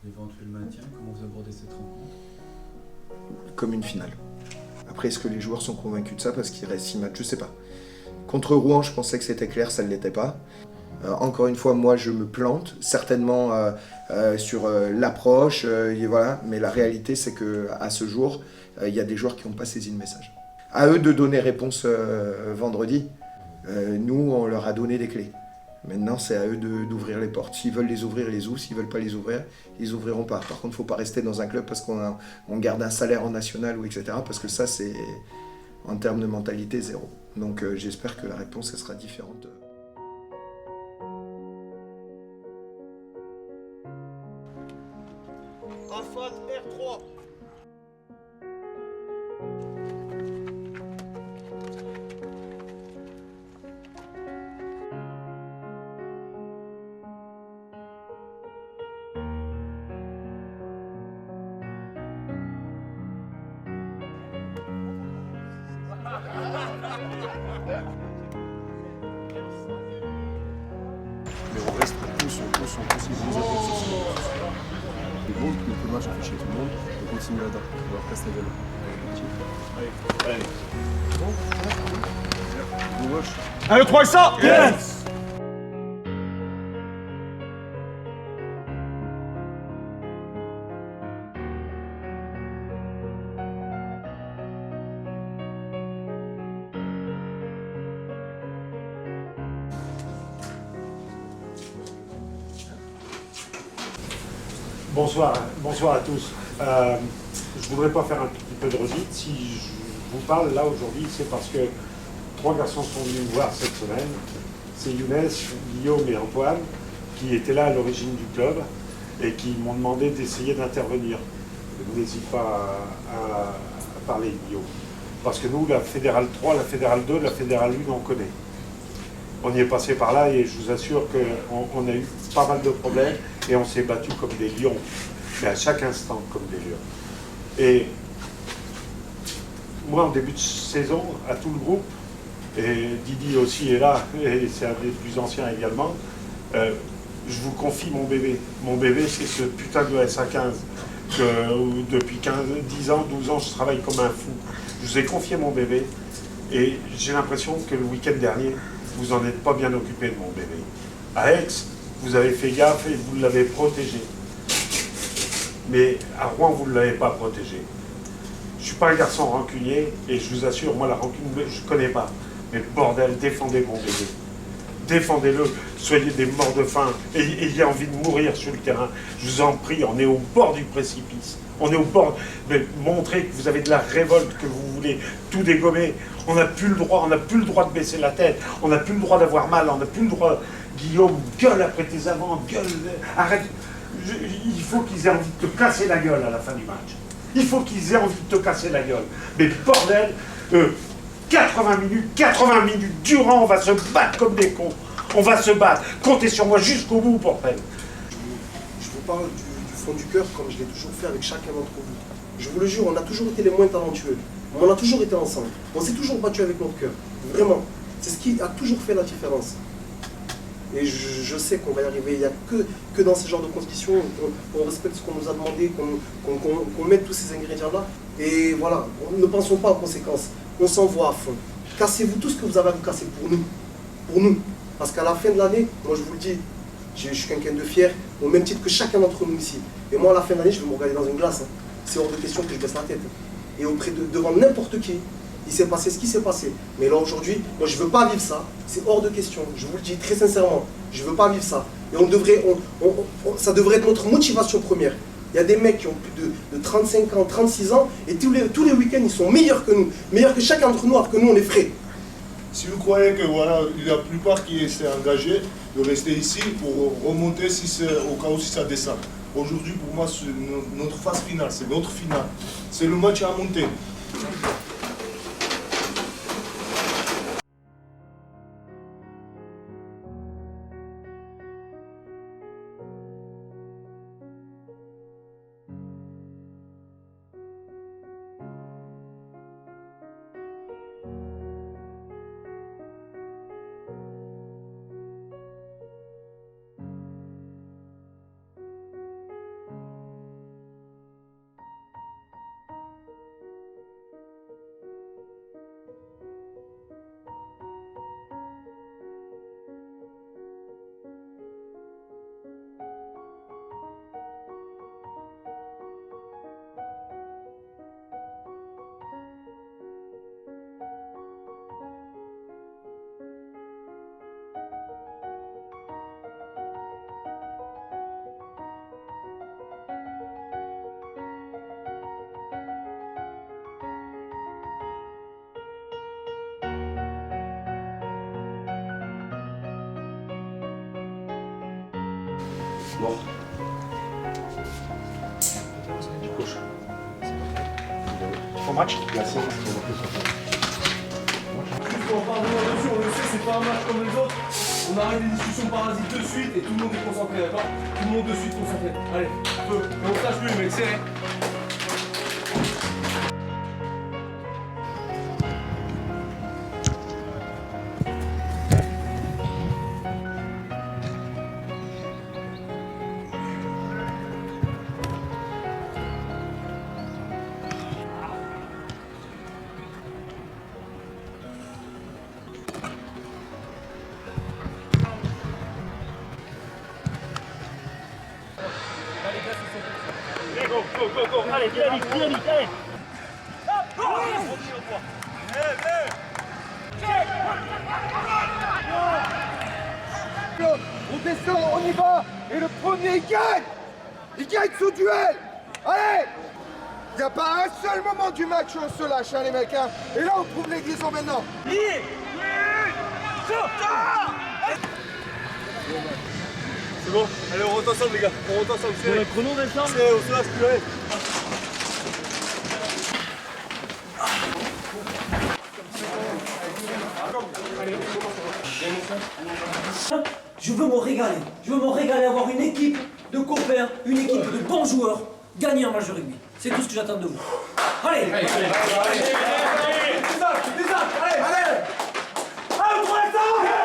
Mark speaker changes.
Speaker 1: l'éventuel maintien. Comment vous abordez cette rencontre?
Speaker 2: Comme une finale. Après, est-ce que les joueurs sont convaincus de ça parce qu'il reste 6 matchs? Je sais pas. Contre Rouen, je pensais que c'était clair, ça ne l'était pas. Encore une fois, moi, je me plante, certainement sur l'approche, voilà. Mais la réalité, c'est qu'à ce jour, il y a des joueurs qui n'ont pas saisi le message. À eux de donner réponse vendredi. Nous, on leur a donné des clés. Maintenant, c'est à eux d'ouvrir les portes. S'ils veulent les ouvrir, ils les ouvrent. S'ils ne veulent pas les ouvrir, ils ouvriront pas. Par contre, il ne faut pas rester dans un club parce qu'on garde un salaire en national ou etc. Parce que ça, c'est en termes de mentalité zéro. Donc, j'espère que la réponse elle sera différente.
Speaker 3: Rafale R3.
Speaker 4: Mais on reste tous les bons athlètes sur ce match. C'est bon, donc le match a fait chier tout le monde, on continue là-dedans. On va rester avec
Speaker 3: Allez.
Speaker 4: Bon match.
Speaker 3: Allez, 3 et ça. Yes.
Speaker 5: Bonsoir à tous. Je voudrais pas faire un petit peu de redite. Si je vous parle là aujourd'hui, c'est parce que 3 garçons sont venus me voir cette semaine. C'est Younes, Guillaume et Antoine qui étaient là à l'origine du club et qui m'ont demandé d'essayer d'intervenir. Je n'hésite pas à parler, Guillaume. Parce que nous, la Fédérale 3, la Fédérale 2, la Fédérale 1, on connaît. On y est passé par là et je vous assure qu'on a eu pas mal de problèmes et on s'est battu comme des lions, mais à chaque instant comme des lions. Et moi, en début de saison, à tout le groupe, et Didi aussi est là, et c'est un des plus anciens également, je vous confie mon bébé. Mon bébé, c'est ce putain de SA15 que depuis 10 ans, 12 ans, je travaille comme un fou. Je vous ai confié mon bébé et j'ai l'impression que le week-end dernier, vous n'en êtes pas bien occupé de mon bébé. À Aix, vous avez fait gaffe et vous l'avez protégé. Mais à Rouen, vous ne l'avez pas protégé. Je ne suis pas un garçon rancunier et je vous assure, moi la rancune, je ne connais pas. Mais bordel, défendez mon bébé. Défendez-le, soyez des morts de faim, ayez envie de mourir sur le terrain. Je vous en prie, on est au bord du précipice. On est au bord, mais montrez que vous avez de la révolte, que vous voulez tout dégommer. On n'a plus le droit, de baisser la tête, on n'a plus le droit d'avoir mal, on n'a plus le droit. Guillaume, gueule après tes avants, gueule, arrête. Il faut qu'ils aient envie de te casser la gueule à la fin du match. Il faut qu'ils aient envie de te casser la gueule. Mais bordel, 80 minutes durant, on va se battre comme des cons. On va se battre. Comptez sur moi jusqu'au bout, bordel.
Speaker 6: Je vous parle du fond du cœur, comme je l'ai toujours fait avec chacun d'entre vous. Je vous le jure, on a toujours été les moins talentueux. On a toujours été ensemble. On s'est toujours battu avec notre cœur. Vraiment. C'est ce qui a toujours fait la différence. Et je sais qu'on va y arriver. Il n'y a que dans ce genre de conditions qu'on respecte ce qu'on nous a demandé, qu'on mette tous ces ingrédients-là. Et voilà, ne pensons pas aux conséquences. On s'envoie à fond. Cassez-vous tout ce que vous avez à vous casser pour nous. Pour nous. Parce qu'à la fin de l'année, moi je vous le dis, je suis quelqu'un de fier, au même titre que chacun d'entre nous ici. Et moi, à la fin de l'année, je vais me regarder dans une glace. C'est hors de question que je baisse la tête. Et devant n'importe qui, il s'est passé ce qui s'est passé. Mais là, aujourd'hui, moi, je ne veux pas vivre ça. C'est hors de question. Je vous le dis très sincèrement. Je ne veux pas vivre ça. Et ça devrait être notre motivation première. Il y a des mecs qui ont plus de 35 ans, 36 ans, et tous les week-ends, ils sont meilleurs que nous. Meilleurs que chacun d'entre nous, alors que nous, on est frais.
Speaker 7: Si vous croyez que voilà, la plupart qui s'est engagé de rester ici pour remonter au cas où si ça descend. Aujourd'hui, pour moi, c'est notre phase finale, c'est notre finale. C'est le match à monter.
Speaker 1: Mort.
Speaker 5: Gauche. Ton match? Merci.
Speaker 4: On parle vraiment dessus, on le sait, c'est pas un match comme les autres. On arrête les discussions parasites de suite et tout le monde est concentré, d'accord? Tout le monde de suite concentré. Allez, feu. Et on se lâche plus, mec, serré.
Speaker 3: Allez, go, go, go, go. Allez, dynamique, dynamique, allez.
Speaker 2: On descend, on y va. Et le premier, il gagne. Il gagne ce duel. Allez. Il n'y a pas un seul moment du match où on se lâche, hein, les mecs. Hein. Et là, on trouve les liaisons maintenant.
Speaker 4: C'est bon, allez, on rentre ensemble, les gars. On rentre ensemble, serré.
Speaker 3: Le chrono descend.
Speaker 4: Serré, on se lâche plus, allez.
Speaker 8: Je veux m'en régaler. Je veux m'en régaler, avoir une équipe de copains, une équipe de bons joueurs, gagner un match de rugby. C'est tout ce que j'attends de vous. Allez, allez,
Speaker 4: Des actes, allez.
Speaker 8: allez, allez,